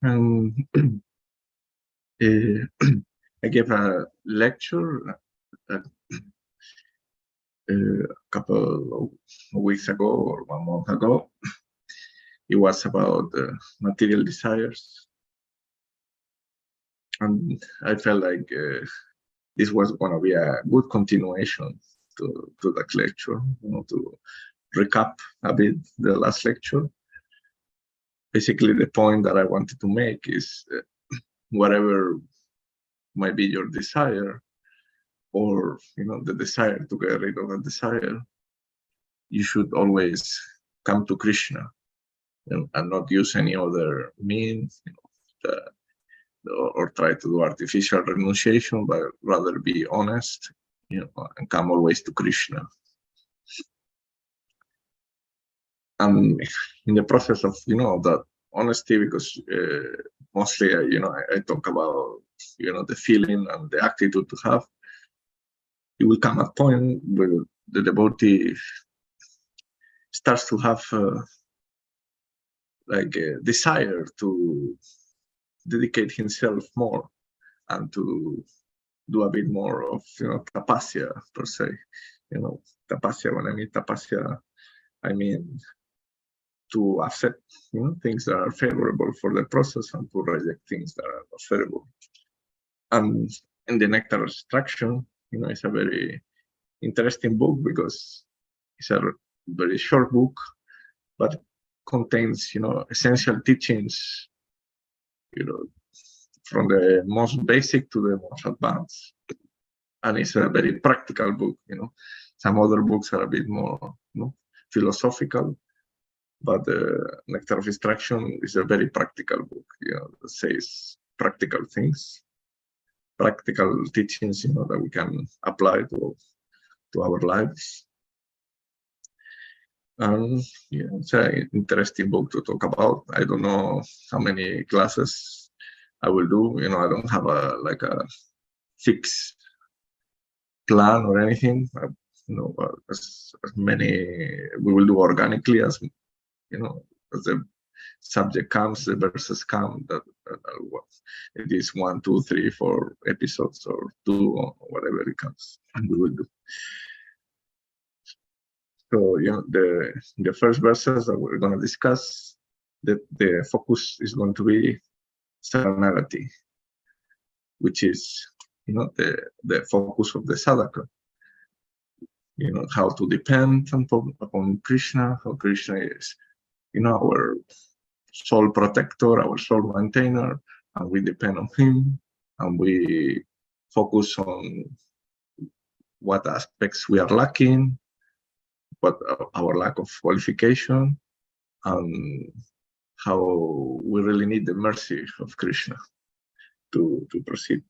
And I gave a lecture a couple of weeks ago or 1 month ago. It was about material desires. And I felt like this was going to be a good continuation to that lecture, to recap a bit the last lecture. Basically, the point that I wanted to make is whatever might be your desire, or the desire to get rid of a desire, you should always come to Krishna and not use any other means, or try to do artificial renunciation, but rather be honest, and come always to Krishna. And in the process of that honesty, because mostly I talk about the feeling and the attitude to have, it will come a point where the devotee starts to have like a desire to dedicate himself more and to do a bit more of tapasya per se. Tapasya, when I mean tapasya, I mean to accept things that are favorable for the process and to reject things that are not favorable. And in the Nectar of Instruction, it's a very interesting book because it's a very short book, but contains essential teachings, from the most basic to the most advanced. And it's a very practical book. Some other books are a bit more philosophical, but the Nectar of Instruction is a very practical book. That says practical things, practical teachings, that we can apply to our lives. And it's an interesting book to talk about. I don't know how many classes I will do. I don't have a fixed plan or anything. As many we will do organically as as the subject comes, the verses come. That it is 1, 2, 3, 4 episodes or 2 or whatever it comes, and we will do. So the first verses that we're going to discuss, the focus is going to be serenity, which is the focus of the sadhaka. How to depend upon Krishna, how Krishna is our soul protector, our soul maintainer, and we depend on him, and we focus on what aspects we are lacking, what our lack of qualification, and how we really need the mercy of Krishna to proceed.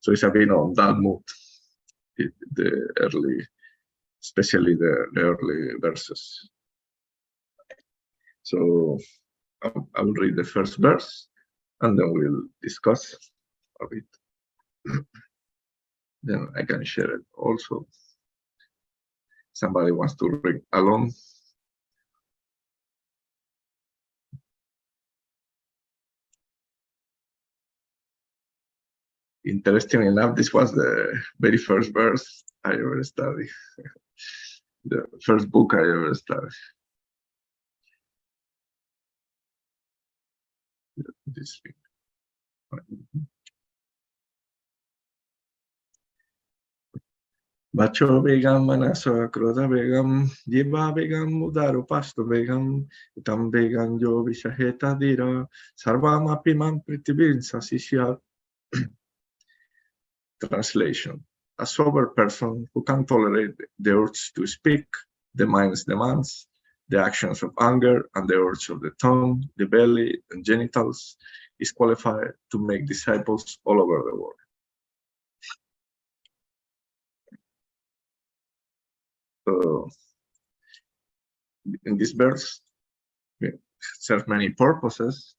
So it's a bit on that mood, especially the early verses. So I will read the first verse, and then we'll discuss a bit. Then I can share it also. Somebody wants to read along. Interesting enough, this was the very first verse I ever studied. The first book I ever studied. This thing. Vacho vegam manaso krodha vegam jiva vegam udarupasto vegam utam vegam yo vishaheta dira sarvam apimam pritibin sasishyat. Translation: a sober person who can tolerate the urge to speak, the mind's demands, the actions of anger, and the urge of the tongue, the belly, and genitals, is qualified to make disciples all over the world. So, in this verse, it serves many purposes,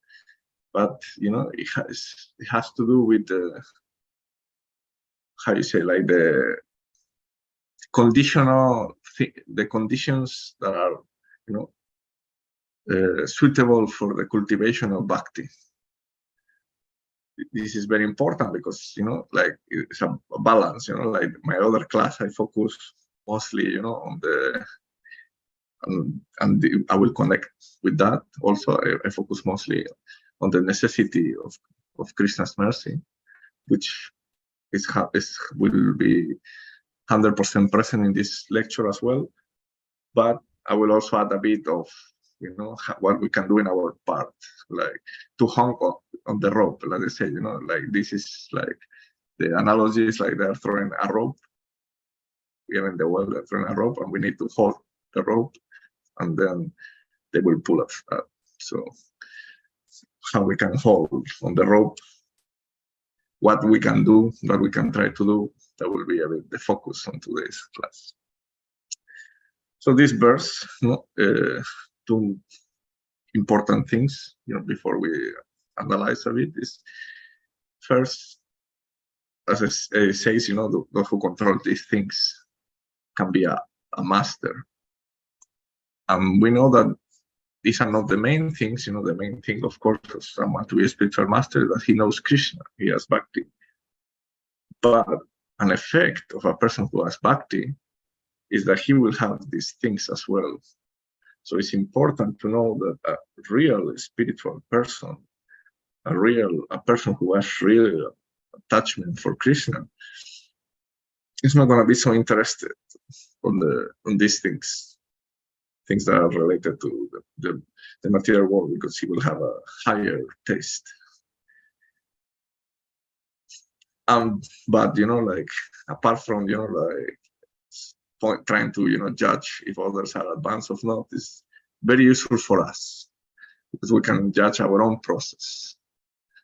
but it has to do with the, how you say, like the conditions that are suitable for the cultivation of bhakti. this is very important because, you know, like it's a balance, you know, like my other class, I focus mostly, you know, on the, I will connect with that. Also, I focus mostly on the necessity of Krishna's mercy, which will be 100% present in this lecture as well. But I will also add a bit of, you know, what we can do in our part, like to hang on the rope, like I say, you know, like this is like the analogy is like they're throwing a rope. We are in the well, they're throwing a rope, and we need to hold the rope, and then they will pull us up. So how we can hold on the rope, what we can do, what we can try to do, that will be a bit the focus on today's class. So this verse, you know, two important things, you know, before we analyze a bit, is first, as it says, you know, those who control these things can be a master. And we know that these are not the main things, you know, the main thing, of course, for someone to be a spiritual master is that he knows Krishna, he has bhakti. But an effect of a person who has bhakti is that he will have these things as well. So it's important to know that a real spiritual person, a person who has real attachment for Krishna, is not going to be so interested on these things that are related to the material world, because he will have a higher taste. But, you know, like, apart from, you know, like trying to, you know, judge if others are advanced or not, is very useful for us, because we can judge our own process.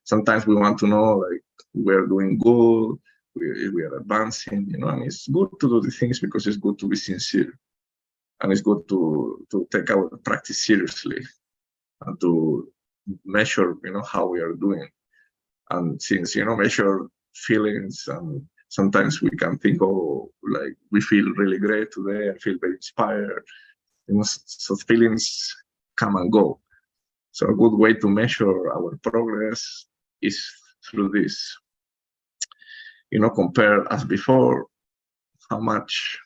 Sometimes we want to know, like, we're doing good, we are advancing, you know, and it's good to do the things because it's good to be sincere. And it's good to take our practice seriously and to measure, you know, how we are doing. And since, you know, measure feelings, and sometimes we can think, oh, like, we feel really great today, I feel very inspired, you know, so feelings come and go. So a good way to measure our progress is through this, you know, compare as before, how much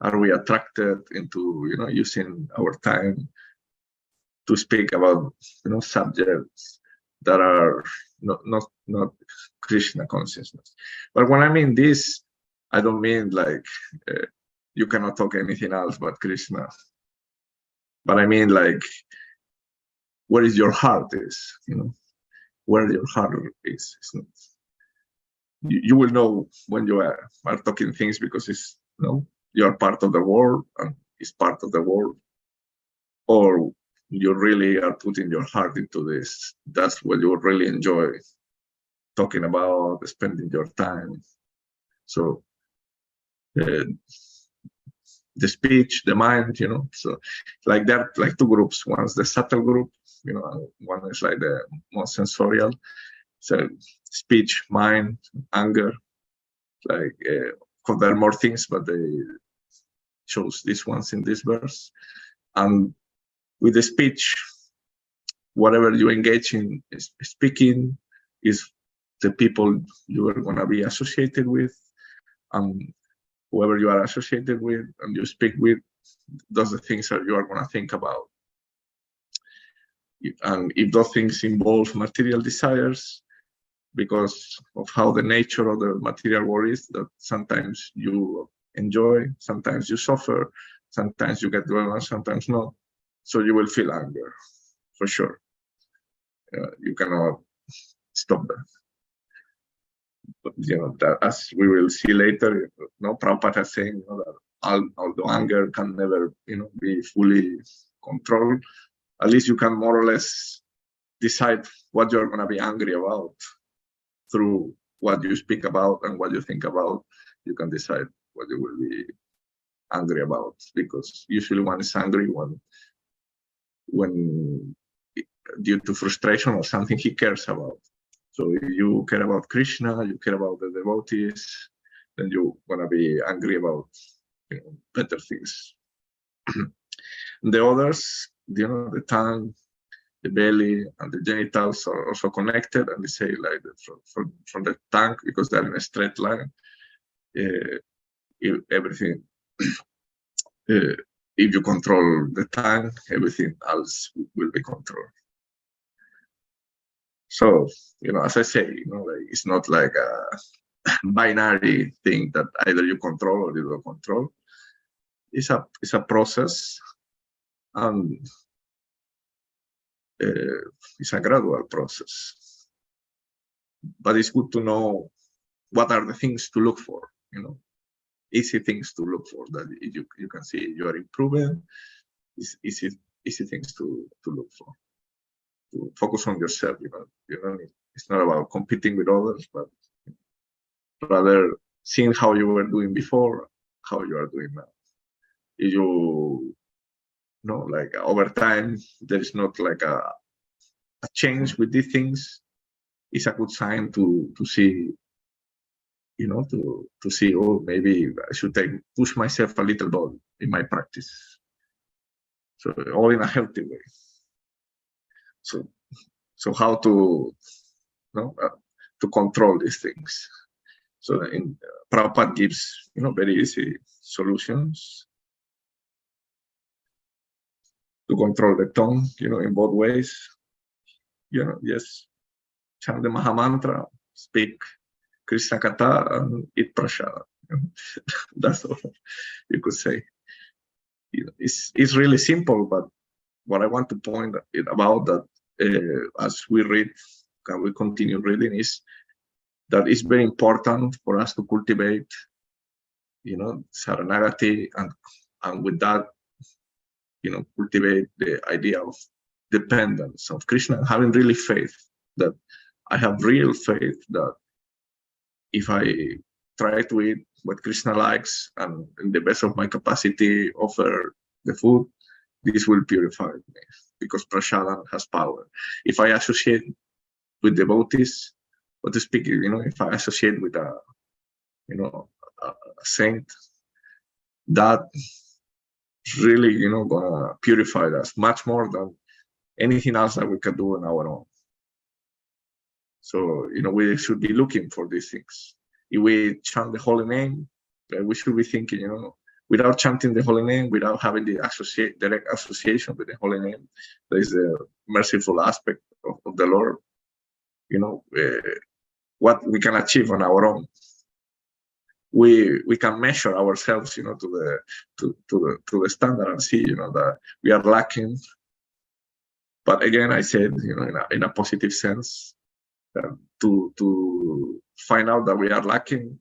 are we attracted into, you know, using our time to speak about, you know, subjects that are not Krishna consciousness. But when I mean this, I don't mean like you cannot talk anything else but Krishna. But I mean like where is your heart is, you know, where your heart is. You will know when you are talking things, because it's, you know, you are part of the world and it's part of the world, or you really are putting your heart into this. That's what you really enjoy talking about, spending your time. So the speech, the mind, you know, so like that, like two groups. One's the subtle group, you know, and one is like the more sensorial. So speech, mind, anger, like there are more things, but they chose these ones in this verse. And with the speech, whatever you engage in speaking is the people you are going to be associated with, and whoever you are associated with and you speak with, those are the things that you are going to think about. And if those things involve material desires, because of how the nature of the material world is, that sometimes you enjoy, sometimes you suffer, sometimes you get well, sometimes not. So you will feel anger, for sure. You cannot stop that. But, you know, that, as we will see later, you know, Prabhupada is saying, you know, that although anger can never, you know, be fully controlled, at least you can more or less decide what you're going to be angry about through what you speak about and what you think about. You can decide what you will be angry about, because usually one is angry when due to frustration or something he cares about. So if you care about Krishna, you care about the devotees, then you're gonna be angry about, you know, better things. The others, you know, the tongue, the belly and the genitals are also connected, and they say like from the tongue, because they're in a straight line, everything. If you control the tongue, everything else will be controlled. So, as I say, like, it's not like a binary thing that either you control or you don't control. It's a process, and it's a gradual process. But it's good to know what are the things to look for, easy things to look for that you can see you are improving. It's easy things to look for. To focus on yourself, it's not about competing with others, but rather seeing how you were doing before, how you are doing now. If you like over time, there is not like a change with these things, it's a good sign to see, to see, oh, maybe I should push myself a little bit in my practice. So all in a healthy way. So how to, to control these things. So Prabhupada gives, very easy solutions to control the tongue, in both ways. Yes, chant the Maha Mantra, speak Krishna Katha, and eat prasada. That's all you could say. It's really simple, but what I want to point about that as we read, and we continue reading, is that it's very important for us to cultivate, Saranagati, and with that, cultivate the idea of dependence of Krishna, having really faith, that I have real faith that if I try to eat what Krishna likes and in the best of my capacity offer the food, this will purify me, because prasada has power. If I associate with devotees, but to speak, if I associate with a saint, that really, gonna purify us much more than anything else that we can do on our own. So, we should be looking for these things. If we chant the holy name, we should be thinking, without chanting the holy name, without having the direct association with the holy name, there is a merciful aspect of the Lord. What we can achieve on our own, we can measure ourselves, to the standard and see, that we are lacking. But again, I said, in a positive sense, to find out that we are lacking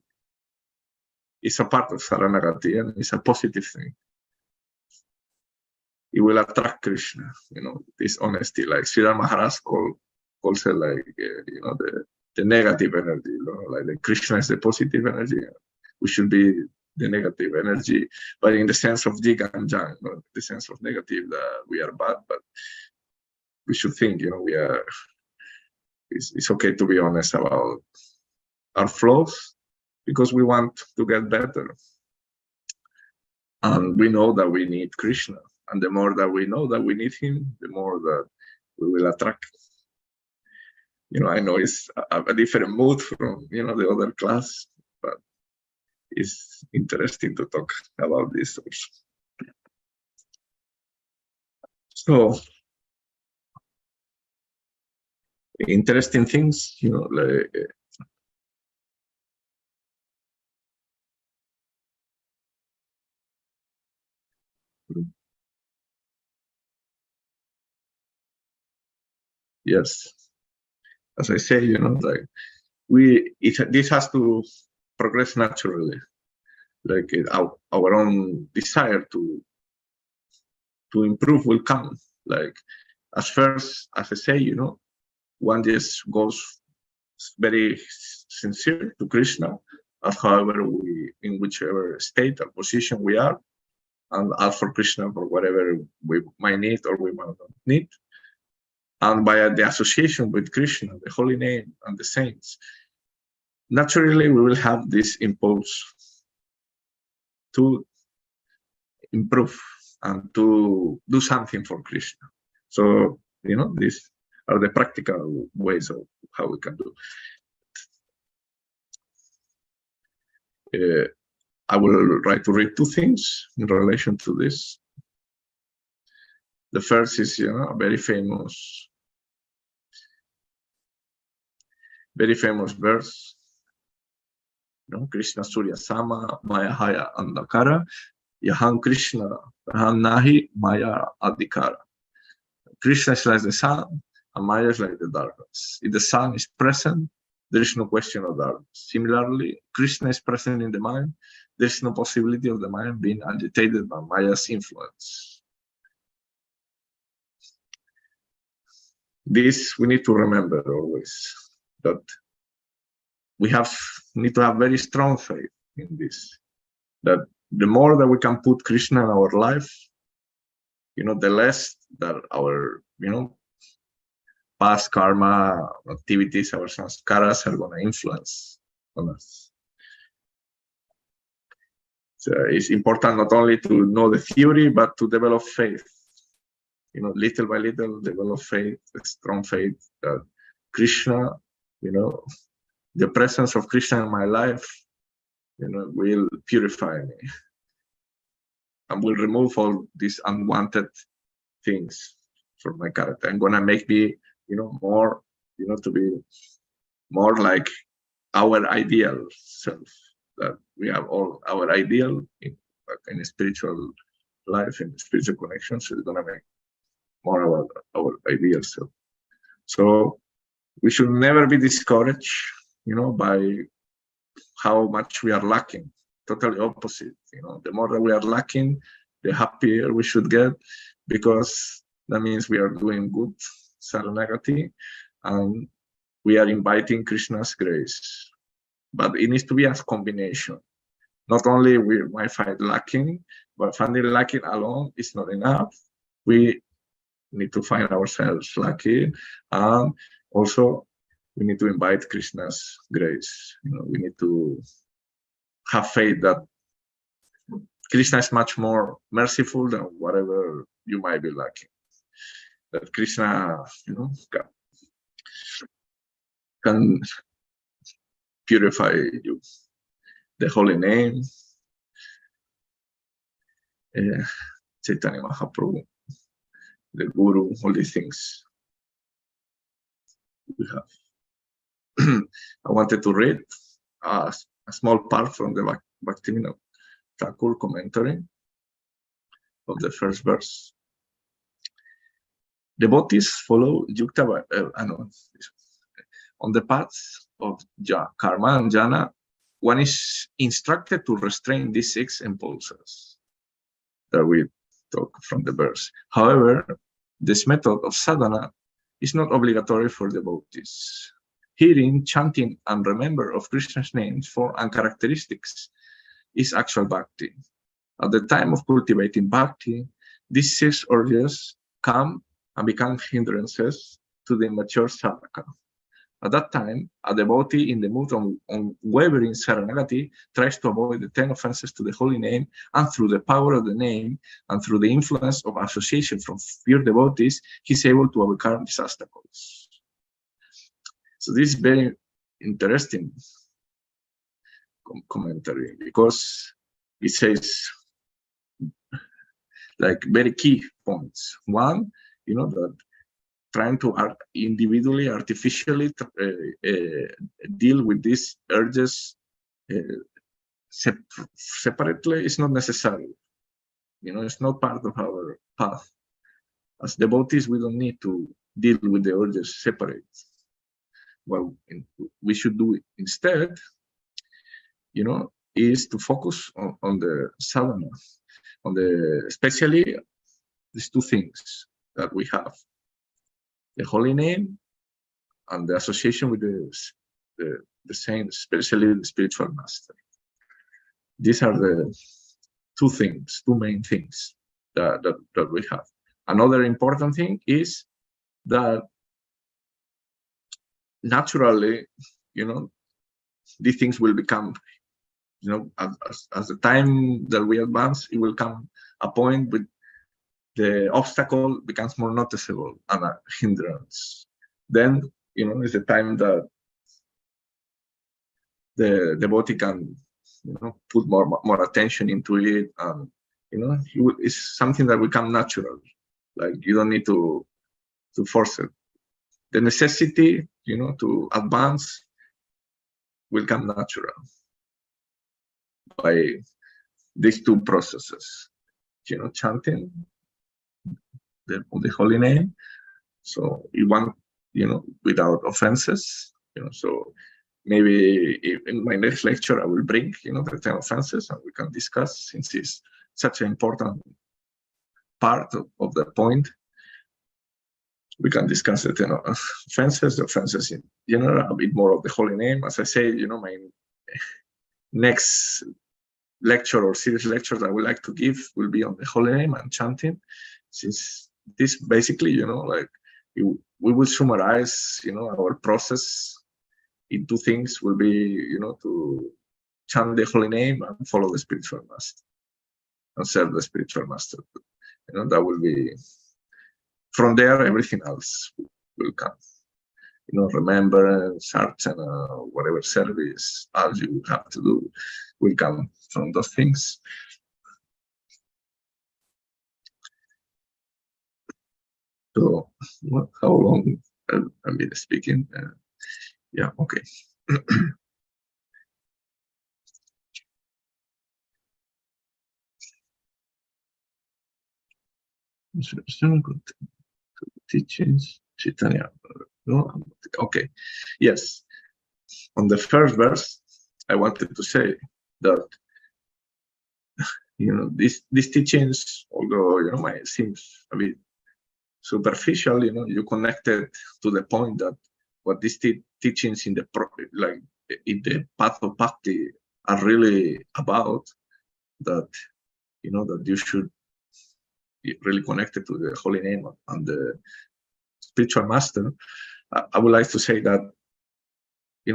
is a part of Saranagati, and it's a positive thing. It will attract Krishna, this honesty, like Sridhar Maharaj calls it like, the negative energy, like the Krishna is the positive energy. We should be the negative energy, but in the sense of Jig and Jang, the sense of negative, that we are bad, but we should think, we are, it's okay to be honest about our flaws, because we want to get better. And we know that we need Krishna. And the more that we know that we need him, the more that we will attract. I know it's a different mood from, the other class, but it's interesting to talk about this also. So, interesting things, like, yes, as I say, like this has to progress naturally, like our own desire to improve will come. Like as first, as I say, one just goes very sincere to Krishna, as however in whichever state or position we are, and ask for Krishna for whatever we might need or we might not need. And by the association with Krishna, the holy name, and the saints, naturally we will have this impulse to improve and to do something for Krishna. So, these are the practical ways of how we can do it. I will try to read two things in relation to this. The first is, a very famous verse. Krishna Surya Sama, Maya Haya Andakara, Yaham Krishna, Raham Nahi, Maya Adhikara. Krishna is like the sun, and Maya is like the darkness. If the sun is present, there is no question of darkness. Similarly, Krishna is present in the mind, there is no possibility of the mind being agitated by Maya's influence. This we need to remember always, that we need to have very strong faith in this, that the more that we can put Krishna in our life, the less that our, past karma activities, our sanskaras are going to influence on us. So it's important not only to know the theory, but to develop faith. Little by little, develop faith, strong faith that Krishna, the presence of Krishna in my life, will purify me and will remove all these unwanted things from my character and gonna make me, more, to be more like our ideal self, that we have all our ideal in spiritual life, in spiritual connections. So it's gonna make more our ideal self. So we should never be discouraged, by how much we are lacking. Totally opposite. The more that we are lacking, the happier we should get, because that means we are doing good saranagati, and we are inviting Krishna's grace. But it needs to be a combination. Not only we might find lacking, but finding lacking alone is not enough. We need to find ourselves lucky, and also we need to invite Krishna's grace. We need to have faith that Krishna is much more merciful than whatever you might be lacking. That Krishna, can purify you. The holy name, Chaitanya Mahaprabhu, the Guru, all these things we have. I wanted to read a small part from the Bhaktivinoda Thakur commentary of the first verse. Devotees follow Yukta on the paths of karma and jhana. One is instructed to restrain these 6 impulses that we talk from the verse. However, this method of sadhana is not obligatory for devotees. Hearing, chanting, and remember of Krishna's names, form, and characteristics is actual bhakti. At the time of cultivating bhakti, these 6 urges come and become hindrances to the immature sadhaka. At that time, a devotee in the mood of unwavering saranagati tries to avoid the 10 offenses to the holy name, and through the power of the name and through the influence of association from pure devotees, he's able to overcome these obstacles. So this is very interesting commentary, because it says like very key points. One, that trying to individually, artificially deal with these urges separately is not necessary. It's not part of our path. As devotees, we don't need to deal with the urges separate. What we should do instead, is to focus on the sadhana, especially these 2 things that we have: the holy name and the association with the saints, especially the spiritual master. These are the 2 things, 2 main things that we have. Another important thing is that naturally, these things will become, as the time that we advance, it will come a point with the obstacle becomes more noticeable and a hindrance. Then, is the time that the devotee can, put more attention into it, and it's something that will come natural. Like, you don't need to force it. The necessity, to advance will come natural by these two processes, chanting the holy name. So you want, without offenses, so maybe in my next lecture, I will bring, the 10 offenses, and we can discuss, since it's such an important part of the point. We can discuss the 10 offenses, the offenses in general, a bit more of the holy name. As I say, my next lecture or series lectures I would like to give will be on the holy name and chanting, since this basically, we will summarize, our process in two things. Will be, to chant the holy name and follow the spiritual master and serve the spiritual master. That will be, from there, everything else will come. Remembrance, archana, whatever service else you have to do will come from those things. So, how long I've been speaking? Yeah, okay. Teachings, Chaitanya. No? Okay, yes. On the first verse, I wanted to say that, these teachings, although, might seem a bit superficial, you connected to the point that what these teachings in the path of bhakti are really about, that, that you should be really connected to the holy name and the spiritual master. I would like to say that,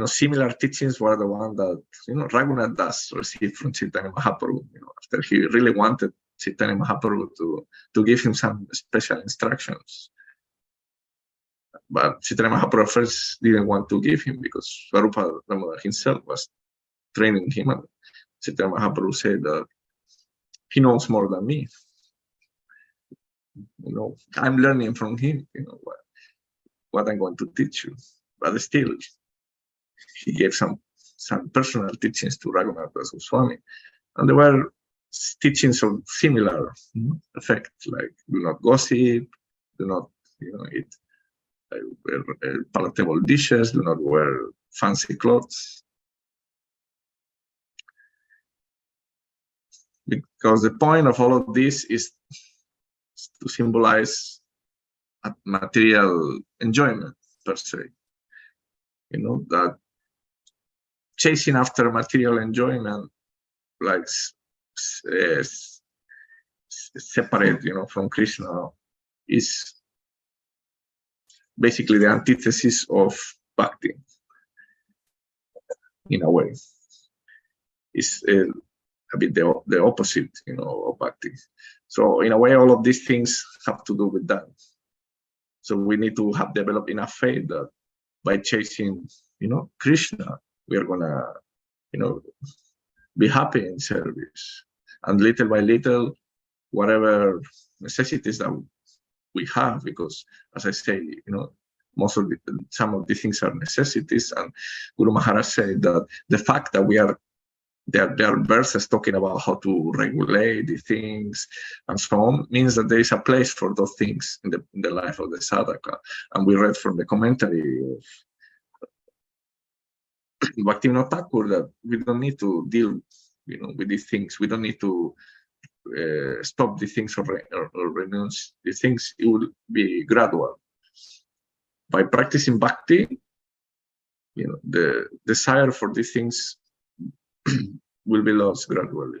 similar teachings were the one that, Raghunath Das received from Chaitanya Mahaprabhu, after he really wanted Chaitanya Mahaprabhu to give him some special instructions. But Chaitanya Mahaprabhu first didn't want to give him, because Swarupa Damodar himself was training him, and Chaitanya Mahaprabhu said that he knows more than me. I'm learning from him, what I'm going to teach you. But still, he gave some personal teachings to Raghunath Das Goswami, and there were teachings of similar effect, like do not gossip, do not eat palatable dishes, do not wear fancy clothes, because the point of all of this is to symbolize a material enjoyment per se. That chasing after material enjoyment, like separate, from Krishna, is basically the antithesis of bhakti. In a way, it's a bit the opposite, of bhakti. So in a way, all of these things have to do with that. So we need to have developed enough faith that by chasing, Krishna, we are gonna, be happy in service, and little by little, whatever necessities that we have, because as I say, some of these things are necessities, and Guru Maharaj said that the fact that there are verses talking about how to regulate the things and so on, means that there is a place for those things in the life of the sadhaka. And we read from the commentary of Bhaktivinoda Thakur that we don't need to deal, with these things. We don't need to stop the things or renounce the things. It will be gradual. By practicing bhakti, the desire for these things will be lost gradually.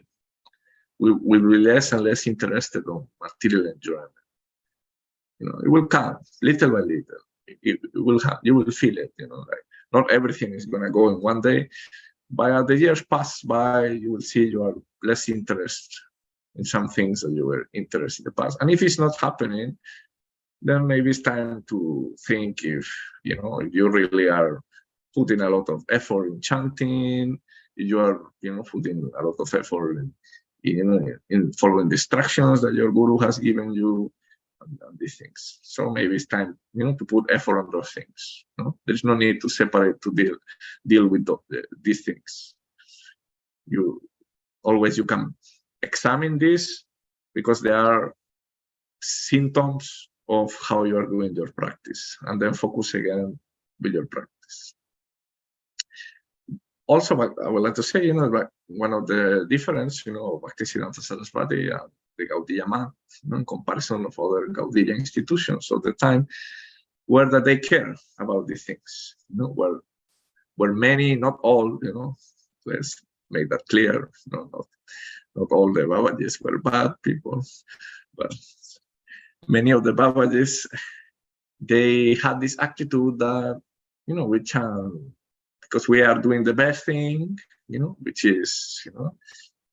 We will be less and less interested on material enjoyment. It will come little by little. It will have. You will feel it. Not everything is going to go in one day. But as the years pass by, you will see you are less interested in some things that you were interested in the past. And if it's not happening, then maybe it's time to think if if you really are putting a lot of effort in chanting, if you are putting a lot of effort in following the instructions that your guru has given you, and these things. So maybe it's time to put effort on those things. There's no need to separate to deal with these things. You can examine this because they are symptoms of how you are doing your practice, and then focus again with your practice. Also, what I would like to say, like one of the difference, of Bhaktisiddhanta Saraswati and the Gaudiya Math, in comparison of other Gaudiya institutions of the time, were that they care about these things. Where many, not all, let's make that clear. Not all the Babajis were bad people, but many of the Babajis, they had this attitude that, because we are doing the best thing, which is,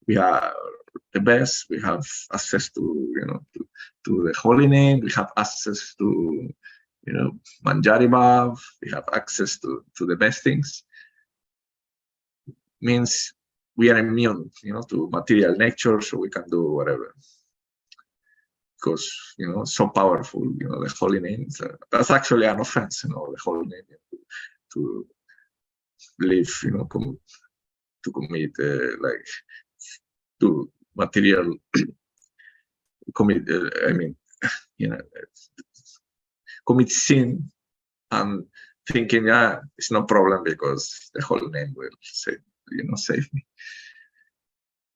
we are the best, we have access to, to the holy name, we have access to, Manjari Bhav, we have access to the best things, means we are immune, to material nature, so we can do whatever. Because, so powerful, the holy name, that's actually an offense, the holy name, to live, to commit, to material, commit, commit sin and thinking, it's no problem because the holy name will save me.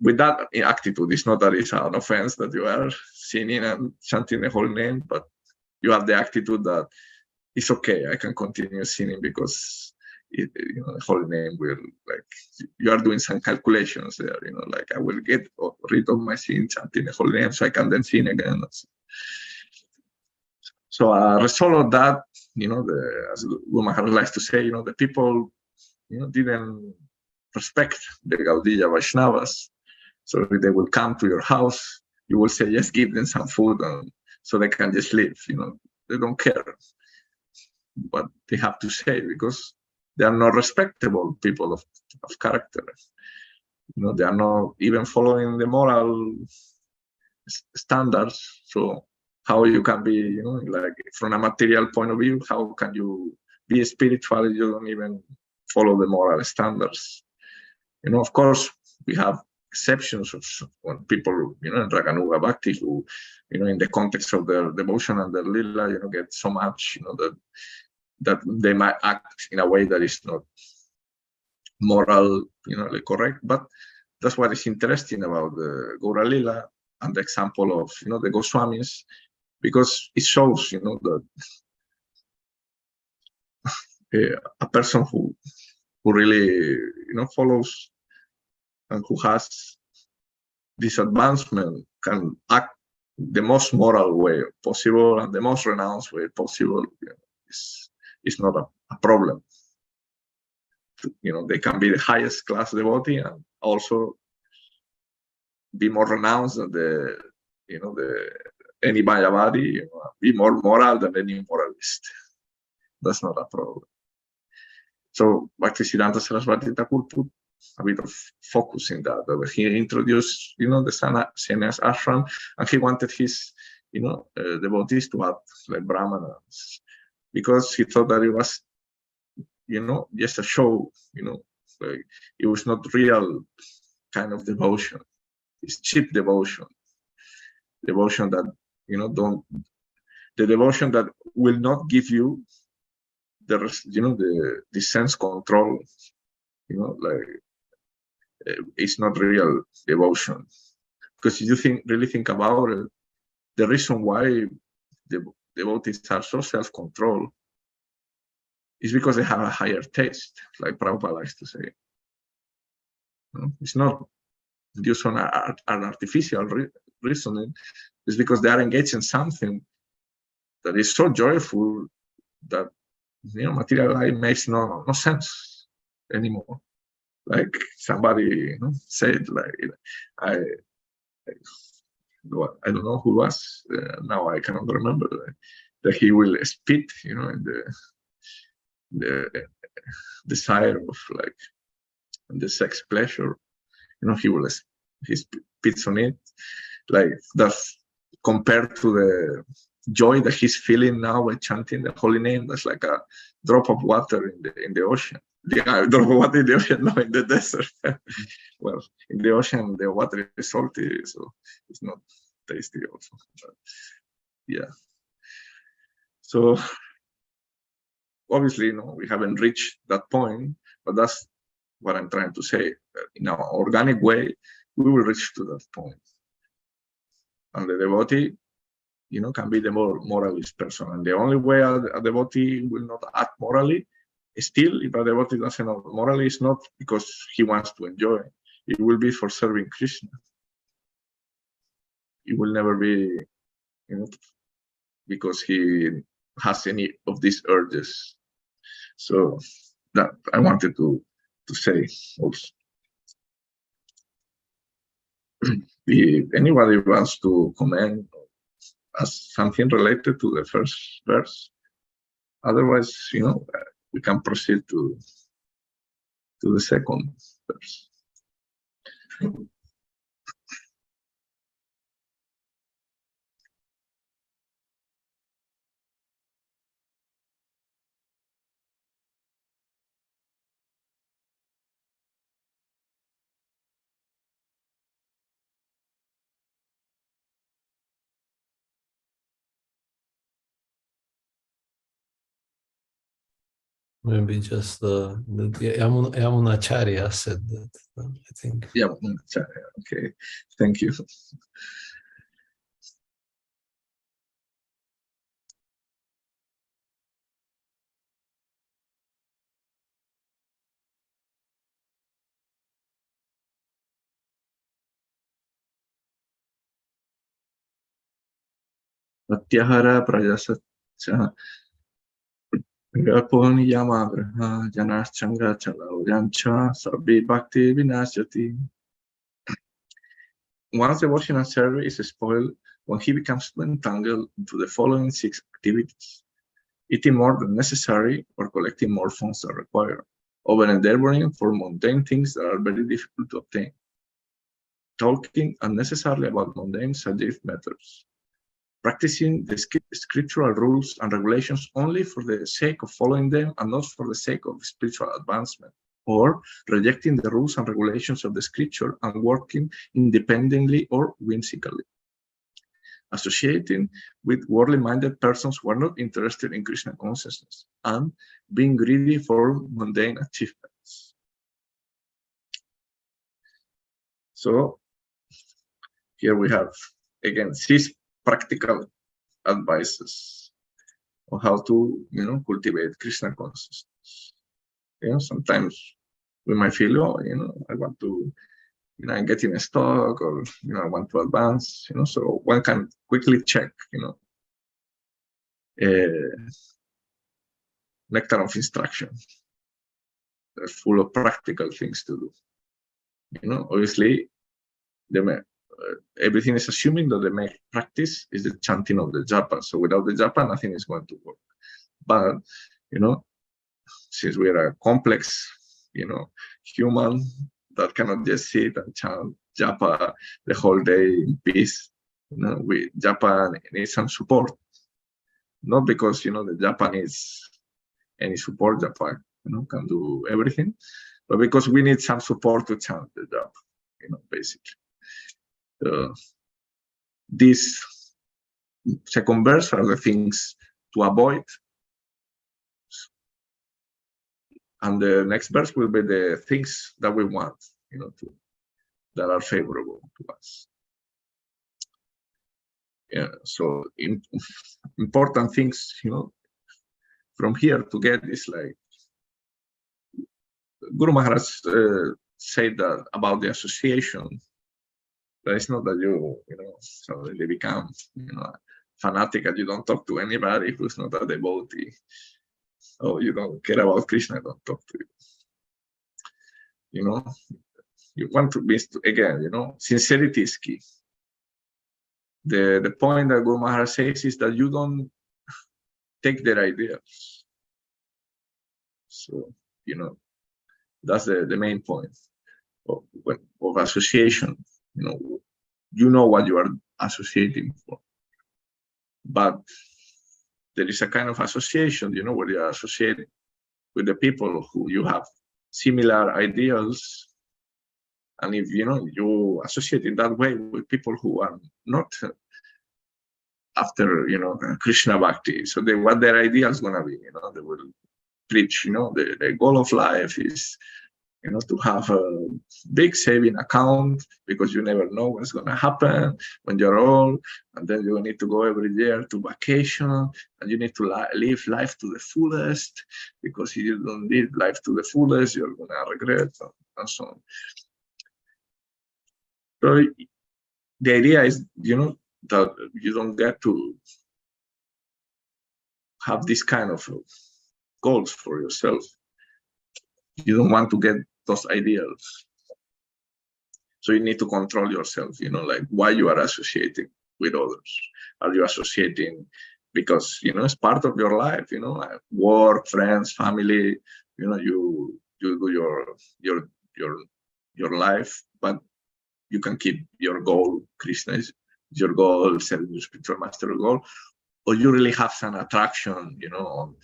With that attitude, it's not that it's an offense that you are sinning and chanting the holy name, but you have the attitude that it's okay, I can continue sinning because the holy name will, you are doing some calculations there, I will get rid of my sin chanting the holy name so I can then sin again. So a result of that, as Guru Maharaj likes to say, the people, didn't respect the Gaudiya Vaishnavas. So if they will come to your house, you will say, yes, give them some food, so they can just live. They don't care what they have to say because they are not respectable people of character. They are not even following the moral standards. So how you can be, from a material point of view, how can you be spiritual if you don't even follow the moral standards? Of course, we have exceptions of when people, in Raganuga Bhakti, who, in the context of their devotion and their lila, get so much, that they might act in a way that is not moral, correct. But that's what is interesting about the Gaura Lila and the example of, the Goswamis, because it shows, that a person who really, follows and who has this advancement can act the most moral way possible and the most renounced way possible. It's not a problem. They can be the highest class devotee and also be more renounced than any Mayavadi, be more moral than any moralist. That's not a problem. So Bhaktisiddhanta Saraswati Thakur put a bit of focus in that. He introduced, the sannyas ashram, and he wanted his, devotees to act like brahmanas, because he thought that it was, just a show, it was not real kind of devotion. It's cheap devotion. Devotion that, the devotion that will not give you the sense control, it's not real devotion. Because if you really think about it, the reason why the devotees are so self-controlled is because they have a higher taste, like Prabhupada likes to say. It's not due to an artificial reasoning. It's because they are engaged in something that is so joyful that material life makes no sense anymore. Like somebody said, I don't know who was, now I cannot remember, that he will spit, in the desire of like the sex pleasure, he spits on it, like that's compared to the joy that he's feeling now by chanting the holy name. That's like a drop of water in the ocean. Yeah, drop of water in the ocean, no, in the desert. Well, in the ocean, the water is salty, so it's not tasty also. But yeah. So obviously, we haven't reached that point, but that's what I'm trying to say. In our organic way, we will reach to that point. And the devotee, can be the more moralist person. And the only way a devotee will not act morally, still, if a devotee doesn't act morally, it's not because he wants to enjoy. It will be for serving Krishna. It will never be, because he has any of these urges. So that I wanted to say also. If anybody wants to comment as something related to the first verse, otherwise, we can proceed to the second verse. Maybe just the Yamunacharya said that, I think. Yamunacharya, okay. Thank you. Pratyahara prajasatcha Viponi yamagraha janaschanga chalao yancha sabbi bhakti vinashyati. Once devotional service is spoiled, when he becomes entangled into the following 6 activities: eating more than necessary or collecting more funds than required, over endeavoring for mundane things that are very difficult to obtain, talking unnecessarily about mundane subject matters, practicing the scriptural rules and regulations only for the sake of following them and not for the sake of spiritual advancement, or rejecting the rules and regulations of the scripture and working independently or whimsically, associating with worldly-minded persons who are not interested in Krishna consciousness, and being greedy for mundane achievements. So here we have, again, 6 practical advices on how to, cultivate Krishna consciousness. Sometimes we might feel, I want to, I'm getting stuck, or I want to advance. So one can quickly check, Nectar of Instruction. They're full of practical things to do. Obviously, everything is assuming that the main practice is the chanting of the japa. So without the japa, nothing is going to work. But since we are a complex, human that cannot just sit and chant japa the whole day in peace, japa needs some support. Not because the japa needs any support. Japa can do everything, but because we need some support to chant the japa, basically. These second verse are the things to avoid, and the next verse will be the things that we want, that are favorable to us. So important things, from here to get is like Guru Maharaj said that about the association. That it's not that you suddenly become, fanatic and you don't talk to anybody who's not a devotee. Oh, you don't care about Krishna, don't talk to you. You want to be, again, sincerity is key. the point that Guru Maharaj says is that you don't take their ideas. So, that's the main point of association. You know what you are associating for. But there is a kind of association, where you are associated with the people who you have similar ideals. And if, you associate in that way with people who are not after, Krishna Bhakti, so what their ideals going to be, they will preach, the goal of life is, to have a big saving account, because you never know what's going to happen when you're old, and then you need to go every year to vacation, and you need to live life to the fullest, because if you don't live life to the fullest, you're going to regret, and so on. So the idea is, that you don't get to have this kind of goals for yourself. You don't want to get those ideals. So you need to control yourself, like why you are associating with others. Are you associating because, it's part of your life, work, friends, family, you do your life, but you can keep your goal, Krishna is your goal, serving your spiritual master goal, or you really have some attraction, on,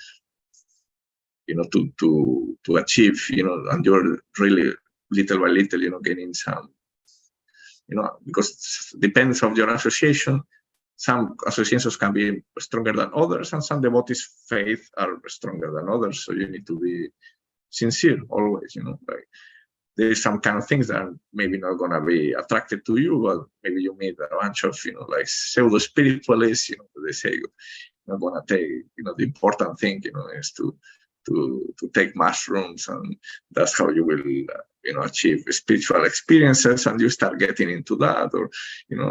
to achieve, and you're really little by little, getting some, because depends on your association. Some associations can be stronger than others, and some devotees' faith are stronger than others. So you need to be sincere always, like there's some kind of things that are maybe not going to be attracted to you, but maybe you meet a bunch of, like pseudo spiritualists, they say you're not going to take, the important thing, is to take mushrooms, and that's how you will, achieve spiritual experiences, and you start getting into that, or,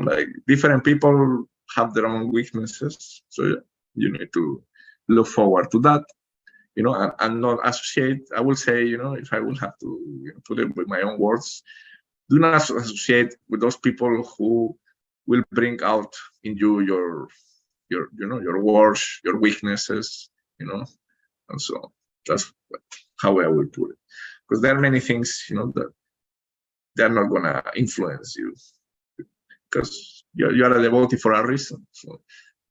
like different people have their own weaknesses. So you need to look forward to that, and not associate. I will say, if I will have to put it with my own words, do not associate with those people who will bring out in you your worst, your weaknesses, and so on. That's how I would put it. Because there are many things, that they're not going to influence you, because you are a devotee for a reason. So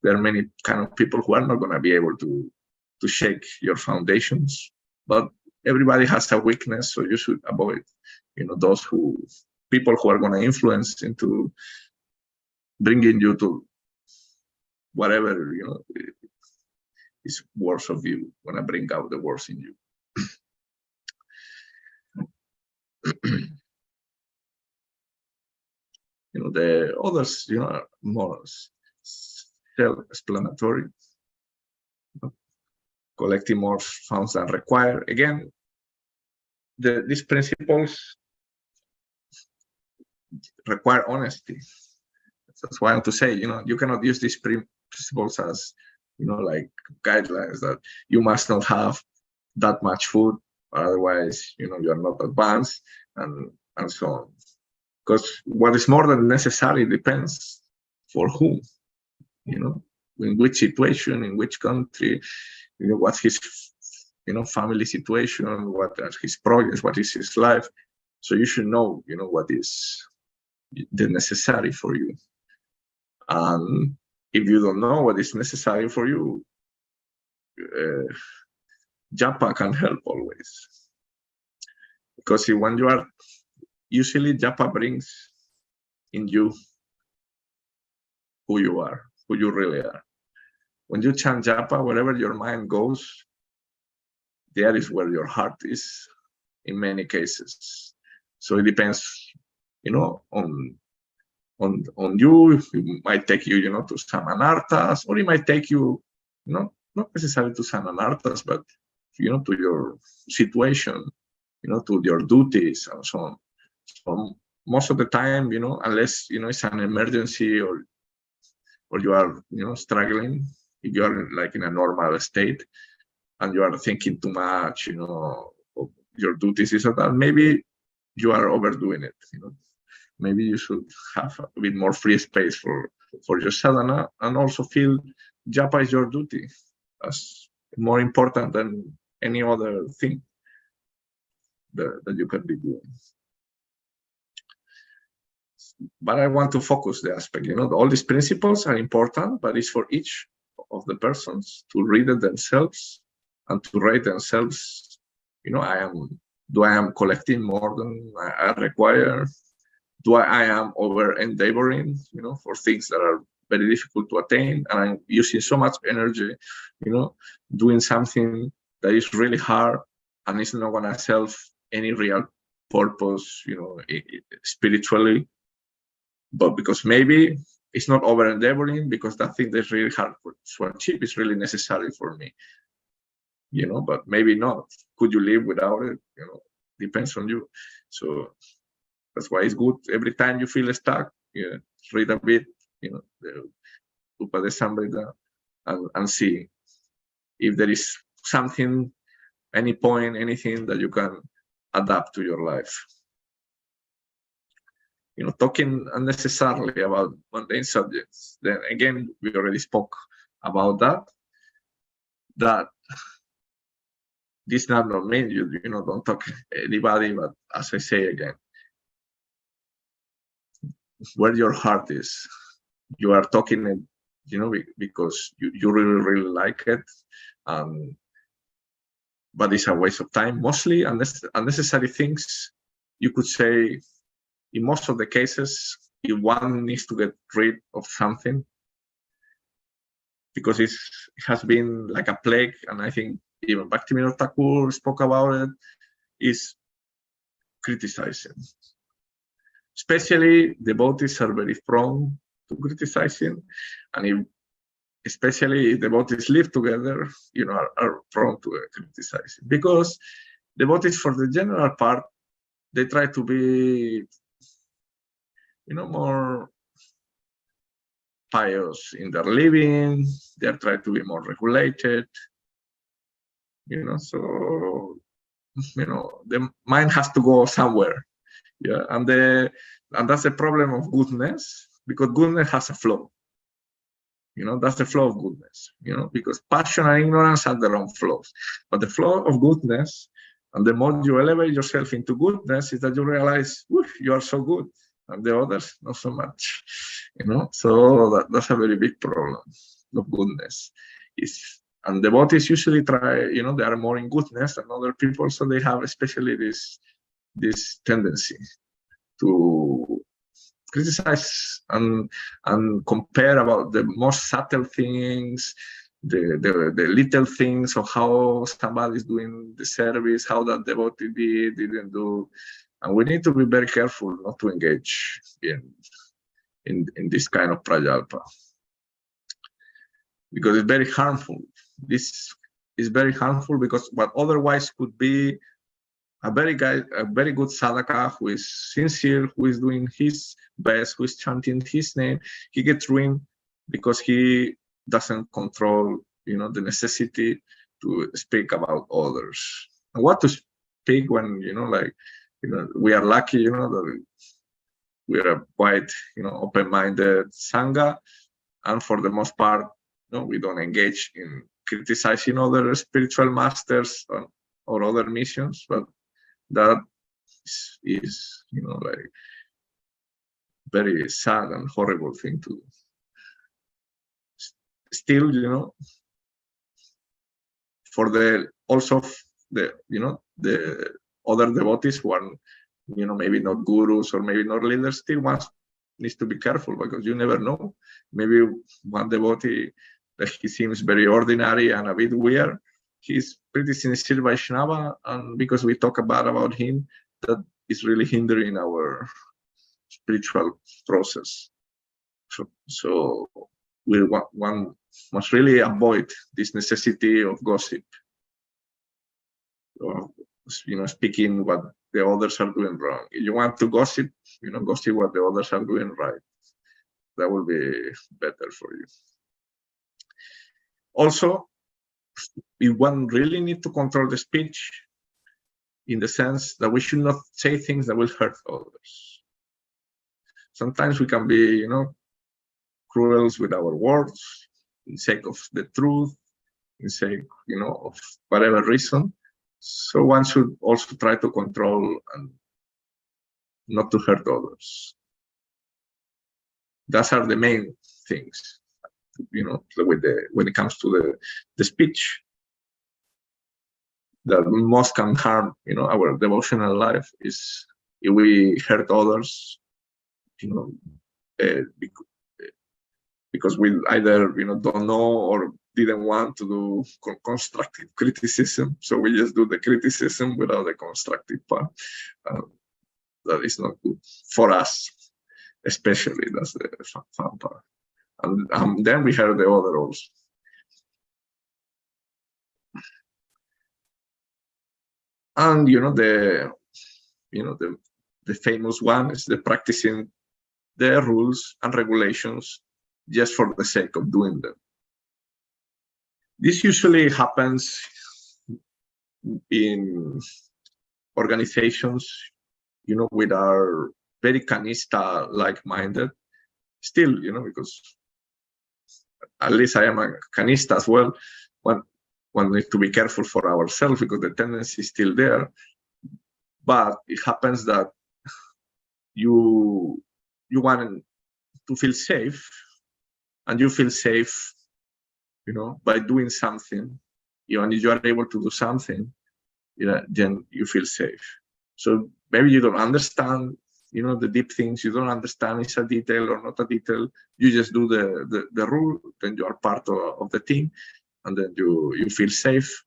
there are many kind of people who are not going to be able to shake your foundations, but everybody has a weakness, so you should avoid, those people who are going to influence into bringing you to whatever, is worse of you, going to bring out the worst in you. The others, are more self-explanatory. Collecting more funds than required. Again, these principles require honesty. That's why I want to say, you cannot use these principles as, like guidelines that you must not have that much food, otherwise, you are not advanced, and so on. Because what is more than necessary depends for whom, in which situation, in which country, what's his, family situation, what are his projects, what is his life. So you should know, what is the necessary for you. And if you don't know what is necessary for you, japa can help always. Because when you are, usually japa brings in you who you are, who you really are. When you chant japa, wherever your mind goes, there is where your heart is, in many cases. So it depends, on you. It might take you, to some anarthas, or it might take you, not necessarily to some anarthas, but, to your situation, to your duties, and so on. So most of the time, unless, it's an emergency, or you are, struggling, if you are like in a normal state, and you are thinking too much, of your duties, is that maybe you are overdoing it. Maybe you should have a bit more free space for for your sadhana, and also feel japa is your duty as more important than any other thing that you can be doing. But I want to focus the aspect, all these principles are important, but it's for each of the persons to read it themselves and to rate themselves. Do I am collecting more than I require? Do I am over endeavoring, for things that are very difficult to attain, and I'm using so much energy, doing something that is really hard and it's not gonna serve any real purpose, spiritually, but because maybe it's not over endeavoring, because that thing that's really hard to achieve is really necessary for me, but maybe not. Could you live without it? Depends on you. So that's why it's good every time you feel stuck, read a bit, the Upadesambheda, and see if there is something, any point, anything that you can adapt to your life. Talking unnecessarily about mundane subjects, then again, we already spoke about that this does not mean you don't talk to anybody, but as I say again, where your heart is, you are talking it, because you really, really like it, but it's a waste of time. Mostly unnecessary things, you could say, in most of the cases, if one needs to get rid of something, because it has been like a plague, and I think even Bhaktivinoda Thakur spoke about it, is criticizing. Especially devotees are very prone to criticizing, and especially if devotees live together, are prone to criticizing, because devotees, for the general part, they try to be more pious in their living. They try to be more regulated, so the mind has to go somewhere, and that's the problem of goodness, because goodness has a flow. That's the flow of goodness, because passion and ignorance have their own flows, but the flow of goodness, and the more you elevate yourself into goodness, is that you realize, you are so good, and the others not so much, so that's a very big problem of goodness. And devotees usually try, they are more in goodness than other people, so they have especially this tendency to criticize and compare about the most subtle things, the little things of how somebody is doing the service, how that devotee didn't do. And we need to be very careful not to engage in this kind of prajalpa, because it's very harmful. This is very harmful, because what otherwise could be a very good sadhaka, who is sincere, who is doing his best, who is chanting his name, he gets ruined because he doesn't control, the necessity to speak about others. And what to speak when, we are lucky, that we are quite, open-minded sangha, and for the most part, we don't engage in criticizing other spiritual masters or other missions, but that is very sad and horrible thing to do. Still, for the other devotees who are maybe not gurus or maybe not leaders, still one needs to be careful, because you never know. Maybe one devotee that he seems very ordinary and a bit weird, he's pretty sincere Vaishnava, and because we talk about him, that is really hindering our spiritual process. So one must really avoid this necessity of gossip, or speaking what the others are doing wrong. If you want to gossip, gossip what the others are doing right. That will be better for you. Also, if one really need to control the speech, in the sense that we should not say things that will hurt others. Sometimes we can be, cruel with our words, in sake of the truth, in sake, of whatever reason. So one should also try to control and not to hurt others. Those are the main things, when it comes to the speech that most can harm, our devotional life is if we hurt others, uh, because we either, don't know or didn't want to do constructive criticism. So we just do the criticism without the constructive part. That is not good for us, especially. That's the fun part. And then we have the other also. And the famous one is the practicing the rules and regulations just for the sake of doing them. This usually happens in organizations, with our very canista like-minded. Still, because at least I am a canista as well. One needs to be careful for ourselves because the tendency is still there. But it happens that you want to feel safe, and you feel safe, by doing something. And if you are able to do something, then you feel safe. So maybe you don't understand, the deep things. You don't understand it's a detail or not a detail. You just do the rule, then you are part of the team, and then you feel safe,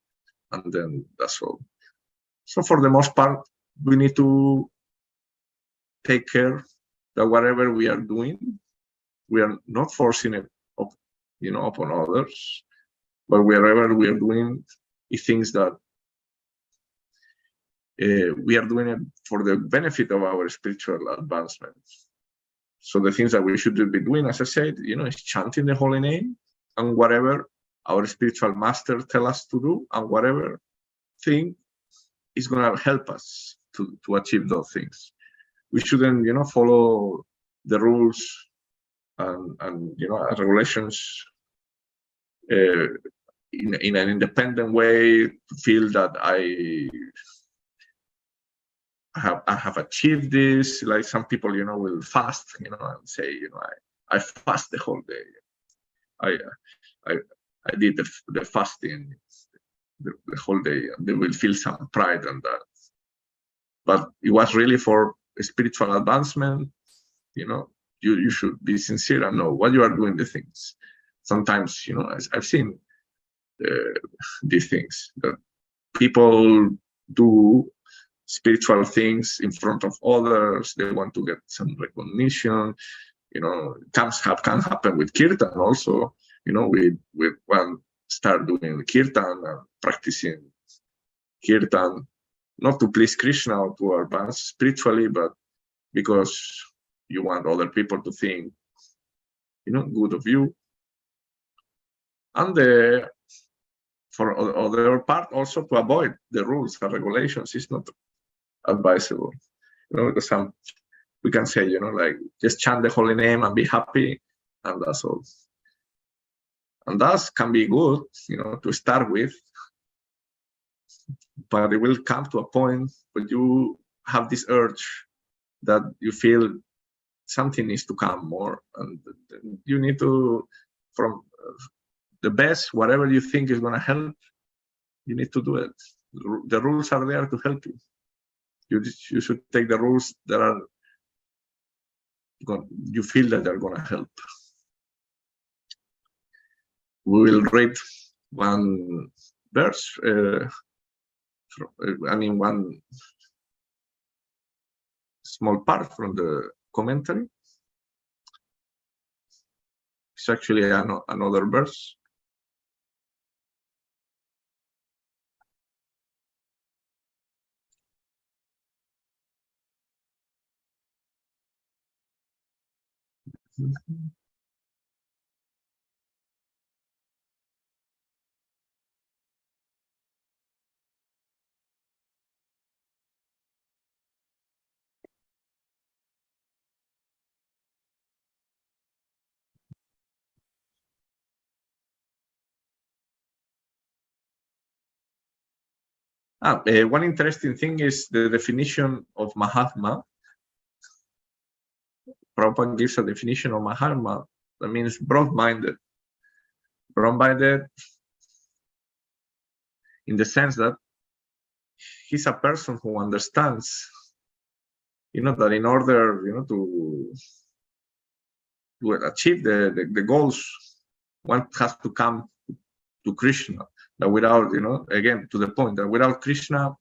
and then that's all. So for the most part, we need to take care that whatever we are doing, we are not forcing it upon others, but wherever we are doing things that we are doing it for the benefit of our spiritual advancement. So the things that we should be doing, as I said, is chanting the holy name, and whatever our spiritual master tell us to do, and whatever thing is going to help us to achieve those things. We shouldn't, follow the rules and regulations in an independent way, to feel that I have achieved this. Like some people, will fast, and say, I fast the whole day. I did the fasting the whole day, and they will feel some pride on that. But it was really for spiritual advancement. You should be sincere and know what you are doing the things. Sometimes, I've seen these things that people do spiritual things in front of others. They want to get some recognition. Can happen with kirtan also. We one start doing kirtan and practicing kirtan, not to please Krishna or to advance spiritually, but because you want other people to think, good of you. And for other part, also to avoid the rules and regulations is not advisable. Because we can say, like, just chant the holy name and be happy, and that's all. And that can be good, to start with, but it will come to a point where you have this urge that you feel something needs to come more, and you need to, from the best, whatever you think is going to help, you need to do it. The rules are there to help you. You should take the rules that are you feel that they're going to help. We will read one verse, one small part from the commentary. It's actually another verse. One interesting thing is the definition of Mahatma. Prabhupada gives a definition of Mahatma that means broad-minded. Broad-minded in the sense that he's a person who understands, that in order, to achieve the goals, one has to come to Krishna. That without, again, to the point that without Krishna,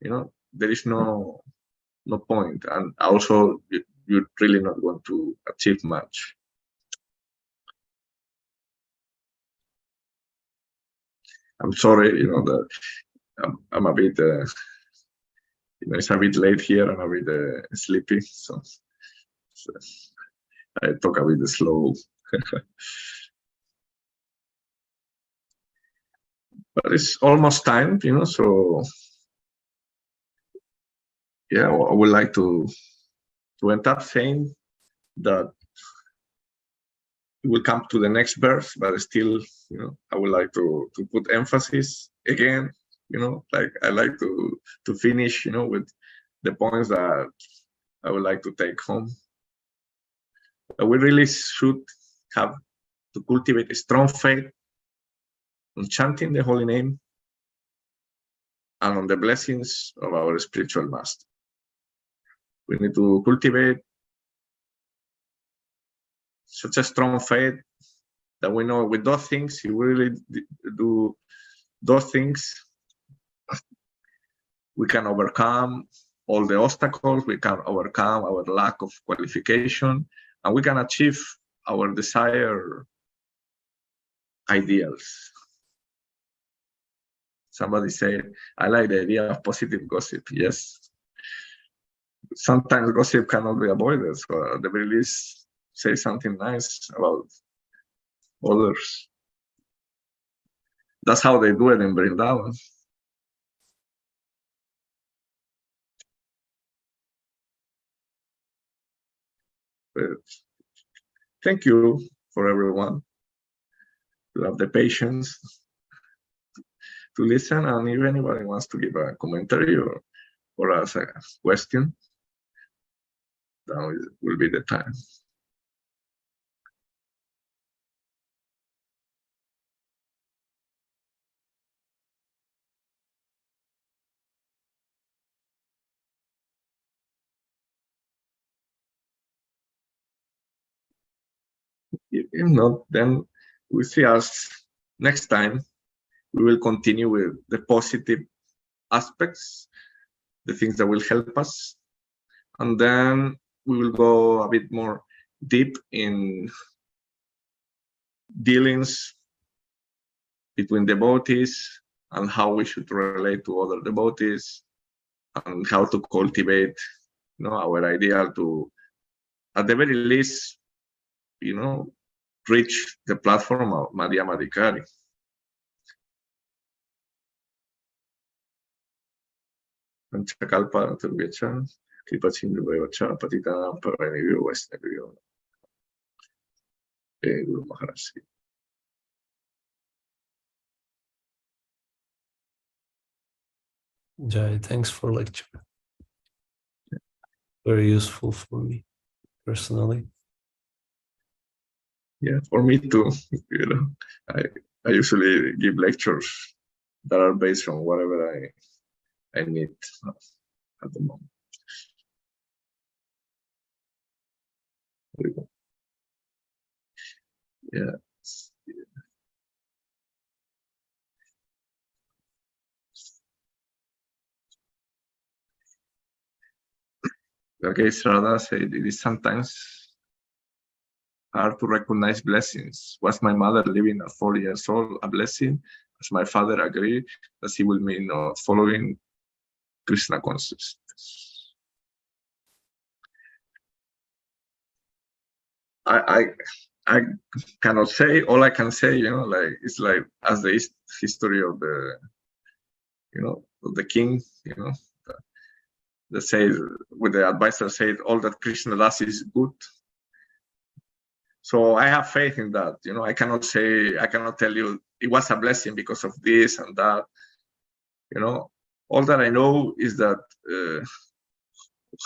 there is no point. And also, you're really not going to achieve much. I'm sorry, that I'm a bit, it's a bit late here and a bit sleepy, so I talk a bit slow. But it's almost time, so yeah, I would like to end up saying that we'll come to the next verse, but still, I would like to put emphasis again, like I like to finish, with the points that I would like to take home. We really should have to cultivate a strong faith on chanting the holy name and on the blessings of our spiritual master. We need to cultivate such a strong faith that we know with those things, if we really do those things, we can overcome all the obstacles, we can overcome our lack of qualification, and we can achieve our desired ideals. Somebody said, I like the idea of positive gossip. Yes. Sometimes gossip cannot be avoided, so at the very least, say something nice about others. That's how they do it in Vrindavan. But thank you for everyone to have the patience to listen, and if anybody wants to give a commentary or ask a question, now will be the time. If not, then we see us next time. We will continue with the positive aspects, the things that will help us, and then we will go a bit more deep in dealings between devotees and how we should relate to other devotees and how to cultivate, our ideal to, at the very least, reach the platform of Madhyamadikari. Panchakalpa Turvechan, Kripa Sindhu Vacha, Patitanam Paranivyo Vaisnavyo. Guru Maharaj. Jai, thanks for lecture. Very useful for me personally. Yeah, for me too. I usually give lectures that are based on whatever I need at the moment. Yeah. Okay, Srada said it is sometimes hard to recognize blessings. Was my mother living at 4 years old a blessing? As my father agreed that he will mean not following Krishna consciousness. I cannot say. All I can say, it's like as the history of the, of the king, that says, with the advisor said, all that Krishna does is good. So I have faith in that. I cannot say, I cannot tell you it was a blessing because of this and that. all that I know is that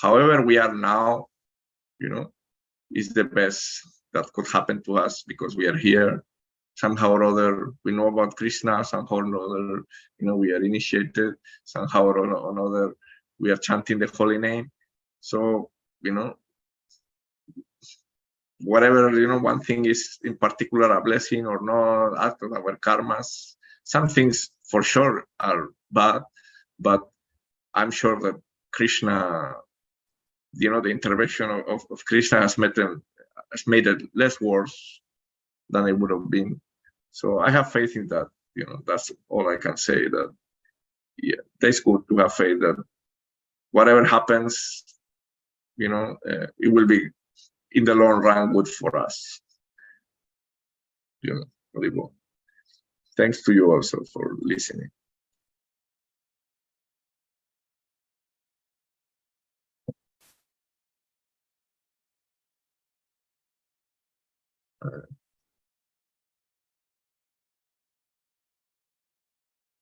however we are now, is the best that could happen to us because we are here. Somehow or other, we know about Krishna. Somehow or other, we are initiated. Somehow or another, we are chanting the holy name. So, whatever, one thing is in particular a blessing or not, act of our karmas. Some things for sure are bad, but I'm sure that Krishna, the intervention of Krishna has made it less worse than it would have been. So I have faith in that. That's all I can say. That it's good to have faith that whatever happens, it will be in the long run good for us. Very well. Thanks to you also for listening.